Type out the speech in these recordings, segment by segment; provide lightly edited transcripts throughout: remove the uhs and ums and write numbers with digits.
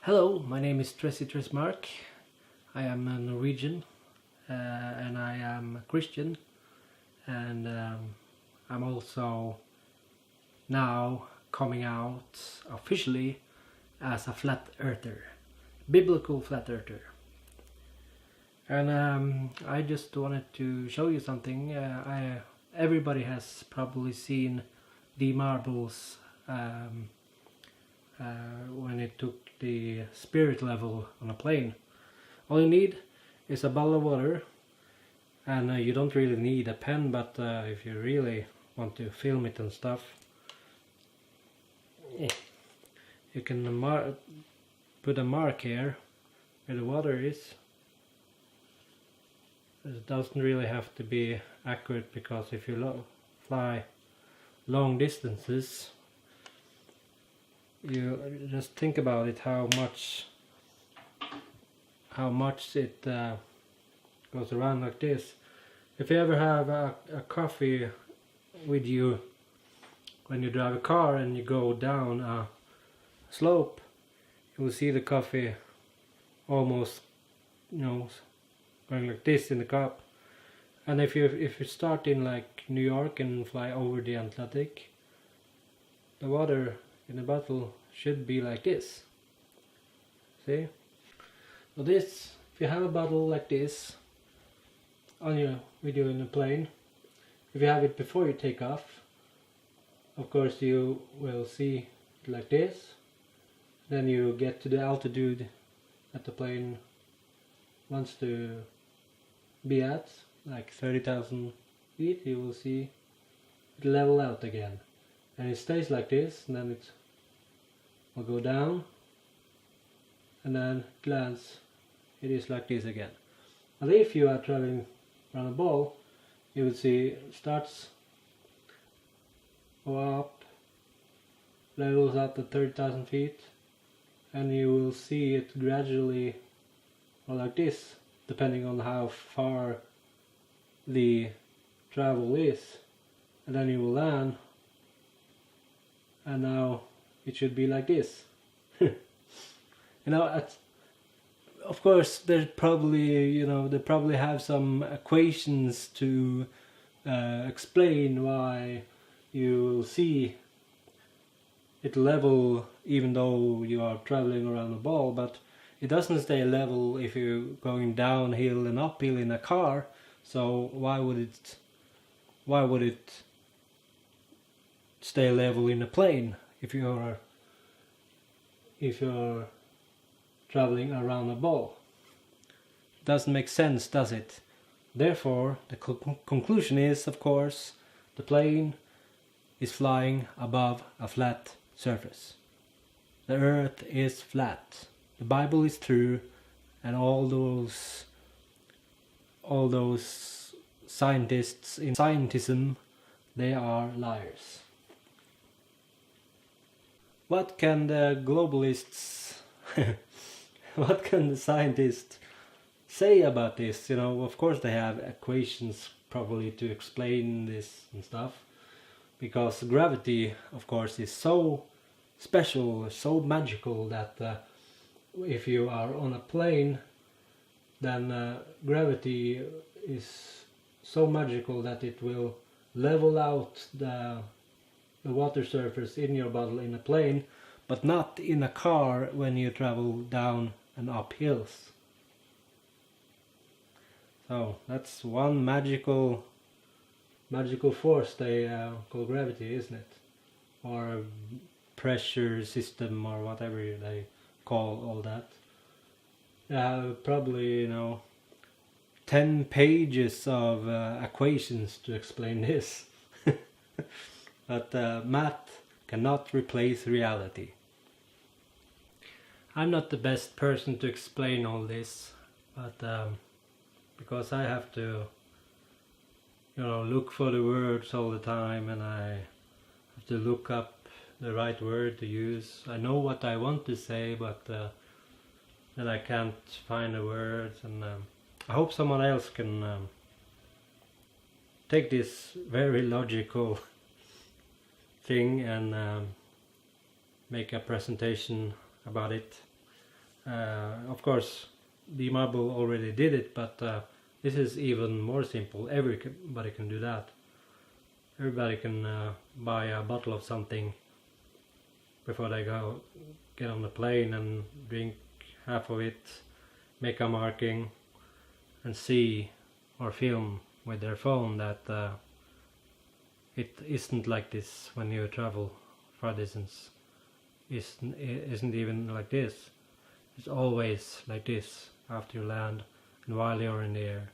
Hello, my name is Tracy Tresmark. I am a Norwegian and I am a Christian, and I'm also now coming out officially as a flat earther, biblical flat earther. And I just wanted to show you something. Everybody has probably seen the marbles when it took the spirit level on a plane. All you need is a bottle of water, and you don't really need a pen, but if you really want to film it and stuff, you can put a mark here where the water is. It doesn't really have to be accurate, because if you fly long distances, you just think about it, how much it goes around like this. If you ever have a coffee with you when you drive a car and you go down a slope, you will see the coffee almost, going like this in the cup. And if you start in like New York and fly over the Atlantic, the water in the bottle should be like this. See? So this, if you have a bottle like this with you in a plane, if you have it before you take off, of course you will see it like this. Then you get to the altitude that the plane wants to be at, like 30,000 feet, you will see it level out again. And it stays like this, and then it will go down, and then glance, it is like this again. And if you are traveling around a ball, you will see it starts go up, levels out at 30,000 feet, and you will see it gradually go like this, depending on how far the travel is. And then you will land, and now it should be like this. Of course, they probably have some equations to explain why you will see it level even though you are traveling around the ball, but it doesn't stay level if you're going downhill and uphill in a car. So why would it stay level in a plane if you're traveling around a ball? Doesn't make sense, does it? Therefore, the conclusion is, of course, the plane is flying above a flat surface. The earth is flat. The Bible is true, and all those scientists in scientism, they are liars. What can the globalists, what can the scientists say about this? Of course they have equations probably to explain this and stuff, because gravity, of course, is so special, so magical, that if you are on a plane, then gravity is so magical that it will level out the water surface in your bottle in a plane, but not in a car when you travel down and up hills. So that's one magical force they call gravity, isn't it? Or pressure system, or whatever they call all that. Probably 10 pages of equations to explain this. But math cannot replace reality. I'm not the best person to explain all this, but because I have to look for the words all the time, and I have to look up the right word to use. I know what I want to say, but then I can't find the words, and I hope someone else can take this very logical thing and make a presentation about it. Of course, the marble already did it, but this is even more simple. Everybody can do that. Everybody can buy a bottle of something before they get on the plane and drink half of it, make a marking, and see or film with their phone that it isn't like this when you travel far distance. Isn't even like this. It's always like this after you land and while you're in the air.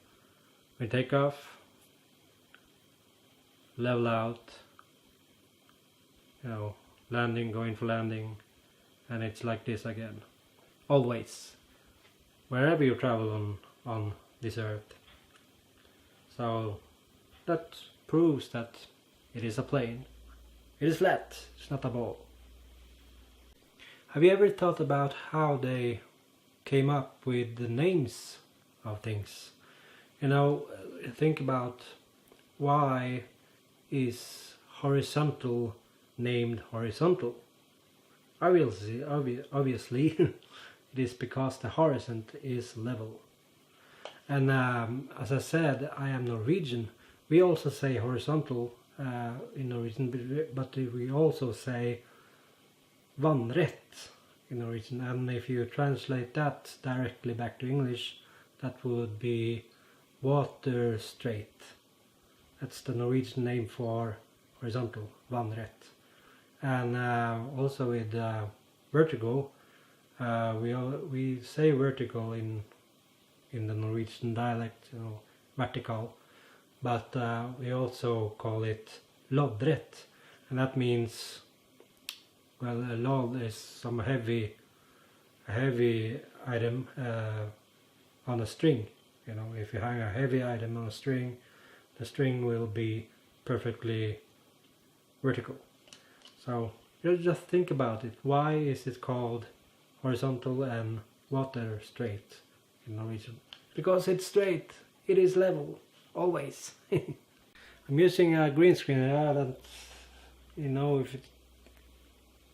When you take off, level out, landing, going for landing, and it's like this again. Always. Wherever you travel on this earth. So that proves that it is a plane. It is flat, it's not a ball. Have you ever thought about how they came up with the names of things? Think about why is horizontal named horizontal? Obviously it is because the horizon is level. And as I said, I am Norwegian. We also say horizontal in Norwegian, but we also say vannrett in Norwegian. And if you translate that directly back to English, that would be water straight. That's the Norwegian name for horizontal, vannrett. And also with vertical, we say vertical in the Norwegian dialect, vertical, but we also call it loddrett, and that means, well, a lodd is some heavy item on a string. If you hang a heavy item on a string, the string will be perfectly vertical. So just think about it. Why is it called horizontal and water straight in Norwegian? Because it's straight. It is level. Always. I'm using a green screen. I don't if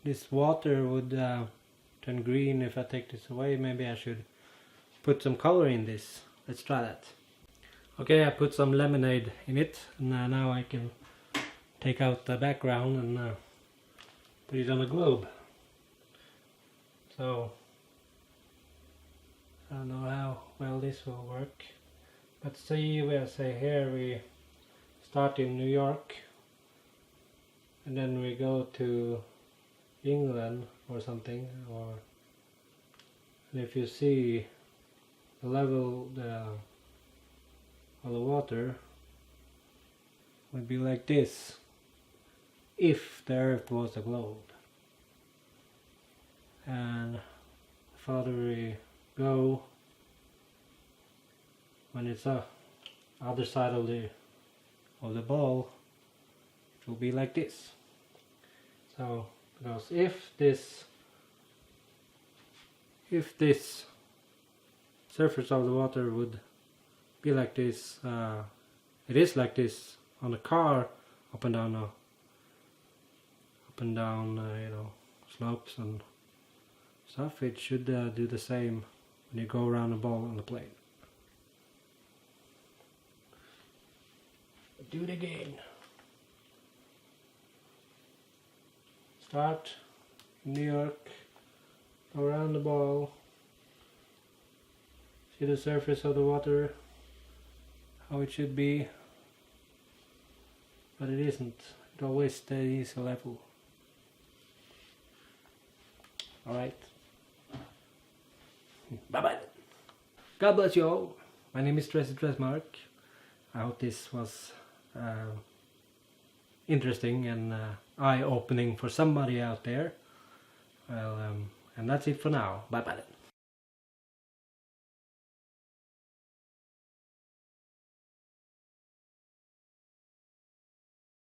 this water would turn green if I take this away. Maybe I should put some color in this. Let's try that. Okay, I put some lemonade in it, and now I can take out the background and put it on a globe. So I don't know how well this will work, but see, we'll say here we start in New York and then we go to England or something, and if you see the level of the water would be like this if the earth was a globe. And the farther we go, when it's other side of the ball, it will be like this. So because if this surface of the water would be like this, it is like this on a car, up and down slopes and stuff, it should do the same when you go around the ball on the plane. Do it again. Start in New York, go around the ball, see the surface of the water, how it should be, but it isn't. It always stays level. Alright. Bye bye. God bless you all. My name is Tracy Tressmark. I hope this was interesting and eye-opening for somebody out there. Well, and that's it for now. Bye bye.